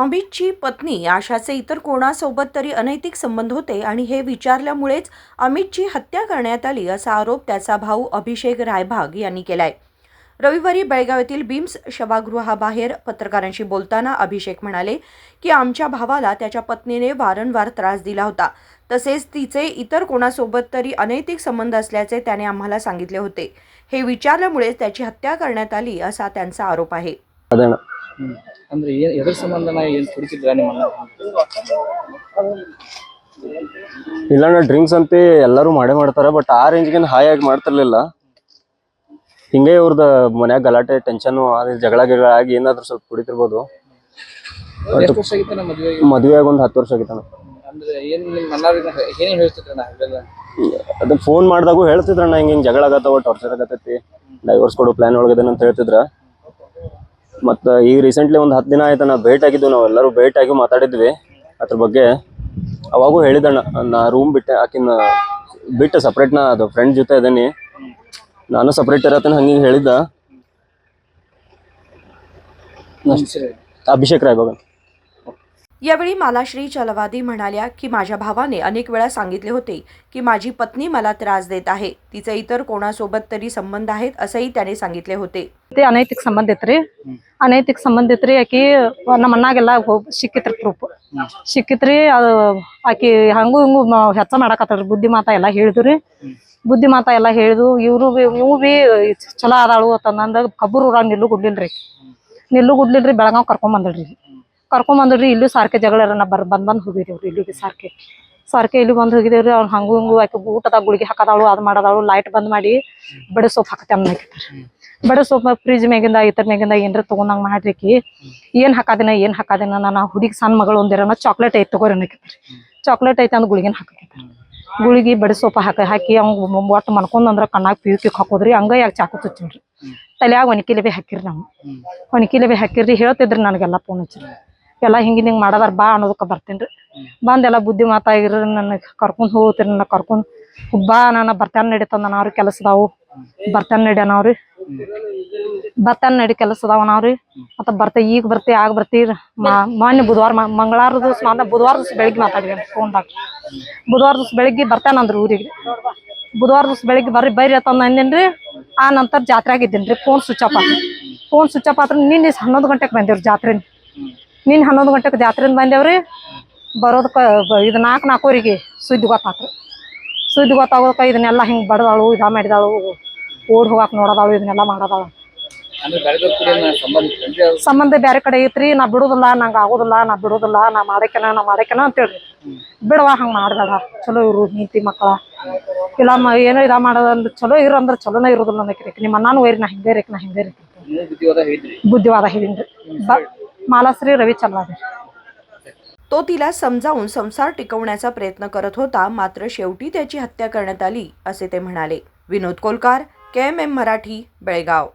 अमितची पत्नी आशाचे इतर कोणासोबत तरी अनैतिक संबंध होते आणि हे विचारल्यामुळेच अमितची हत्या करण्यात आली असा आरोप त्याचा भाऊ अभिषेक रायभाग यांनी केलाय। रविवारी बेळगाव येथील बीम्स सभागृहाबाहेर पत्रकारांशी बोलताना अभिषेक म्हणाले की आमच्या भावाला त्याच्या पत्नीने वारंवार त्रास दिला होता, तसेच तिचे इतर कोणासोबत तरी अनैतिक संबंध असल्याचे त्याने आम्हाला सांगितले होते। हे विचारल्यामुळे त्याची हत्या करण्यात आली असा त्यांचा आरोप आहे। ಅಂದ್ರೆ ಎದರ ಸಂಬಂಧನ ಏನು ಕುಡಿತಿದ್ರ ನಿಮ್ಮನ್ನ? ಇಲ್ಲ ನಾ ಡ್ರಿಂಕ್ಸ್ ಅಂತ ಎಲ್ಲರೂ ಮಾಡ್ತಾರೆ, ಬಟ್ ಆ ರೇಂಜ್ಗೆ ಹಾಯ್ ಆಗಿ ಮಾಡ್ತಿರ್ಲಿಲ್ಲ। ಹಿಂಗೆ ಇವ್ರದ ಮನ್ಯಾಗ ಗಲಾಟೆ ಟೆನ್ಷನ್ ಜಗಳ ಆಗಿ ಏನಾದ್ರೂ ಸ್ವಲ್ಪ ಕುಡಿತಿರ್ಬೋದು। ಎಷ್ಟು ವರ್ಷ ಆಗಿತ್ತು ಮದುವೆ ಆಗಿ ಒಂದು 10 ವರ್ಷ ಆಗಿತ್ತು। ಅಂದ್ರೆ ಏನು ನಿಮ್ಮ ಅಣ್ಣಾರಿಗೆ ಏನೇನು ಹೇಳ್ತಿದ್ರಣ್ಣ? ಅದು ಫೋನ್ ಮಾಡಿದಾಗೂ ಹೇಳ್ತಿದ್ರಣ್ಣ, ಹಿಂಗೆ ಜಗಳ ಆಗತ್ತವ, ಟಾರ್ಚರ್ ಆಗತ್ತೈತಿ, ಡೈವರ್ಸ್ ಕೊಡೋ ಪ್ಲಾನ್ ಒಳಗದೇನ ಅಂತ ಹೇಳ್ತಿದ್ರ। ಮತ್ತು ಈಗ ರೀಸೆಂಟ್ಲಿ ಒಂದು 10 ದಿನ ಆಯ್ತು ನಾ ಭೇಟಿ ಆಗಿದ್ದು, ನಾವೆಲ್ಲರೂ ಭೇಟಿ ಆಗಿ ಮಾತಾಡಿದ್ವಿ ಅದ್ರ ಬಗ್ಗೆ। ಅವಾಗೂ ಹೇಳಿದಣ್ಣ, ನಾ ರೂಮ್ ಬಿಟ್ಟೆ, ಆಕಿನ ಬಿಟ್ಟು ಸಪ್ರೇಟ್ ನಾ ಅದು ಫ್ರೆಂಡ್ ಜೊತೆ ಇದ್ದೀನಿ, ನಾನು ಸಪ್ರೇಟ್ ಇರತ್ತೇನೆ ಹಂಗೆ ಹೇಳಿದ್ದ। अभिषेक रायभाग। यावेळी मालाश्री चलवादी म्हणाल्या की माझ्या भावाने अनेक वेळा सांगितले होते की माझी पत्नी मला त्रास देत आहे, तिचे इतर कोणासोबत तरी संबंध आहेत असंही त्याने सांगितले होते। ते अनैतिक संबंध ಇತ್ರಿ, ಅನೈತಿಕ ಸಂಬಂಧ ಇತ್ರಿ। ಆಕಿ ನಮ್ಮ ಅಣ್ಣಾಗೆಲ್ಲ ಸಿಕ್ಕಿತ್ರಿ, ಪ್ರೂಫ್ ಸಿಕ್ಕಿತ್ರಿ। ಅದು ಆಕಿ ಹಂಗೂ ಹಿಂಗೂ ಹೆಚ್ಚ ಮಾಡಕತ್ತಾಳ್ರಿ, ಬುದ್ಧಿ ಮಾತಾ ಎಲ್ಲ ಹೇಳಿದ್ರಿ, ಬುದ್ಧಿ ಮಾತಾ ಎಲ್ಲ ಹೇಳಿದು। ಇವು ಬಿ ಚಲೋ ಆದಾಳು ಅಂತಂದ ಕಬ್ಬೂರ್ ಊರಾಗ ನಿಲ್ಲು ಗುಡ್ಲಿಲ್ರಿ, ಬೆಳಗಾವ್ ಕರ್ಕೊಂಬಂದ್ರಿ। ಇಲ್ಲೂ ಸಾರ್ಕೆ ಜಗಳ ಬಂದ್ ಹೋಗಿದೇವ್ರಿ, ಇಲ್ಲಿಗೆ ಸಾರ್ಕೆ ಇಲ್ಲಿ ಬಂದ್ ಹೋಗಿದೇವ್ರಿ। ಅವ್ರು ಹಂಗೂ ಹಿಂಗೂ ಆಕಿ ಊಟದಾಗ ಗುಳಿಗೆ ಹಾಕದಾಳು, ಅದು ಮಾಡದಾಳು, ಲೈಟ್ ಬಂದ್ ಮಾಡಿ ಬಡೆ ಸೋಪ್ ಹಾಕತ್ತೇನೆ ಹಾಕಿರ್ರಿ। ಬಡೆ ಸೋಪ್ ಫ್ರಿಜ್ ಮ್ಯಾಗಿಂದ ಇತರ ಮ್ಯಾಗಿಂದ ಏನ್ರ ತಗೊಂಡಂಗ್ ಮಾಡ್ರಿಕಿ, ಏನ್ ಹಾಕಾದಿನ ನಾನು ಹುಡುಗಿ ಸಣ್ಣ ಮಗಳು ಒಂದಿರನ ಚಾಕ್ಲೇಟ್ ಐತಿ ತಗೋರಿ ಅನ್ನಕಿರ್ರಿ। ಚಾಕ್ಲೇಟ್ ಐತಿ ಅಂದ್ ಗುಳಿಗೆನ ಹಾಕೈತಿ, ಗುಳಿಗೆ ಬಡೆ ಸೋಪ ಹಾಕಿ ಅವ್ನು ಒಟ್ಟು ಮನ್ಕೊಂಡ್ ಕಣ್ಣಾಗ ಪಿಕ್ ಹಾಕೋದ್ರಿ। ಹಂಗ ಯಾಕೆ ಚಾಕು ಚುಚ್ಚಿನ್ರಿ, ತಲೆಯಾಗ ಒಣಕಿಲೆಬೆ ಹಾಕಿರಿ, ನಾವು ಒಣಕಿಲೆಬೆ ಹಾಕಿರಿ। ಹೇಳ್ತಿದ್ರಿ ನನಗೆಲ್ಲ ಫೋನ್ ಹಚ್ಚಿರಿ, ಎಲ್ಲ ಹಿಂಗೆ ಮಾಡದಾರ ಬಾ ಅನ್ನೋದಕ್ಕೆ ಬರ್ತೀನಿ ರೀ। ಬಂದೆಲ್ಲ ಬುದ್ಧಿ ಮಾತಾಗಿರಿ, ನನ್ನ ಕರ್ಕೊಂಡು ಹೋಗ್ತೀರಿ, ನನ್ನ ಕರ್ಕೊಂಡು ಬಾ, ನಾನು ಬರ್ತಾನೆ ನಡೀತಂದ ನಾವ್ರಿ, ಕೆಲಸದಾವು ಬರ್ತಾನೆ ನಡ್ಯಾನವ್ರಿ, ಬರ್ತಾನೆ ನಡಿ ಕೆಲಸದವನವ್ರಿ। ಮತ್ತೆ ಈಗ ಆಗ ಬರ್ತೀರಿ। ಮೊನ್ನೆ ಬುಧವಾರ ಮಂಗಳವಾರ ದಿವಸ ಬುಧವಾರ ದಿವಸ ಬೆಳಿಗ್ಗೆ ಮಾತಾಡಿದ್ರಿ ಫೋನ್ದಾಗ, ಬುಧವಾರ ದಿವಸ ಬೆಳಿಗ್ಗೆ ಬರ್ತಾನಂದ್ರಿ ಊರಿಗೆ, ಬುಧವಾರ ದಿವಸ ಬೆಳಿಗ್ಗೆ ಬರ್ರಿ ಅಂತಂದು ಅಂದೇನ್ರಿ। ಆ ನಂತರ ಜಾತ್ರೆಯಾಗ ಇದ್ದೀನ್ರಿ, ಫೋನ್ ಸ್ವಿಚ್ ಆಫ್ ಆತ್ರ ನಿನ್ನೆ 11 ಗಂಟೆಗೆ ಬಂದೇವ್ರಿ ಜಾತ್ರೆ, ನಿನ್ನೆ 11 ಗಂಟೆಗೆ ಜಾತ್ರೆಯಿಂದ ಬಂದೇವ್ರಿ। ಬರೋದಕ್ಕೆ ಇದು 4:04 ಸುದ್ದಿ ಗೊತ್ತಾಗೋದಕ್ಕೆ ಇದನ್ನೆಲ್ಲ ಹಿಂಗೆ ಬಡದಾಳು, ಮಾಡಿದಾಳು, ಓಡ್ ಹೋಗಾಕ ನೋಡದಾಳು, ಇದನ್ನೆಲ್ಲ ಮಾಡದಾಳು। ಸಂಬಂಧ ಬೇರೆ ಕಡೆ ಐತ್ರಿ, ನಾ ಬಿಡುದಿಲ್ಲ, ನಂಗೆ ಆಗೋದಿಲ್ಲ, ನಾ ಮಾಡೇಕನ ಅಂತೇಳ್ರಿ। ಬಿಡವಾ, ಹಂಗೆ ಮಾಡ್ಬೇಡ, ಚಲೋ ಇರು, ನೀತಿ ಮಕ್ಕಳ ಇಲ್ಲ ಏನೋ ಇದ ಮಾಡೋದಂದ್ರೆ ಚಲೋ ಇರು ಅಂದ್ರೆ ಚಲೋನೇ ಇರೋದಿಲ್ಲ ಅನ್ನಕ್ರಿ। ನಿಮ್ಮ ಅಣ್ಣನೂ ವೈರಿ, ನಾ ಹಿಂಗೆ ರೀ ಬುದ್ಧಿವಾದ ಹೇಳಿನ್ರಿ। मालाश्री रवी चलवादी। तो तिला समजावून संसार टिकवण्याचा प्रयत्न करत होता, मात्र शेवटी त्याची हत्या करण्यात आली असे ते म्हणाले। विनोद कोलकार, KMM मराठी, बेळगाव।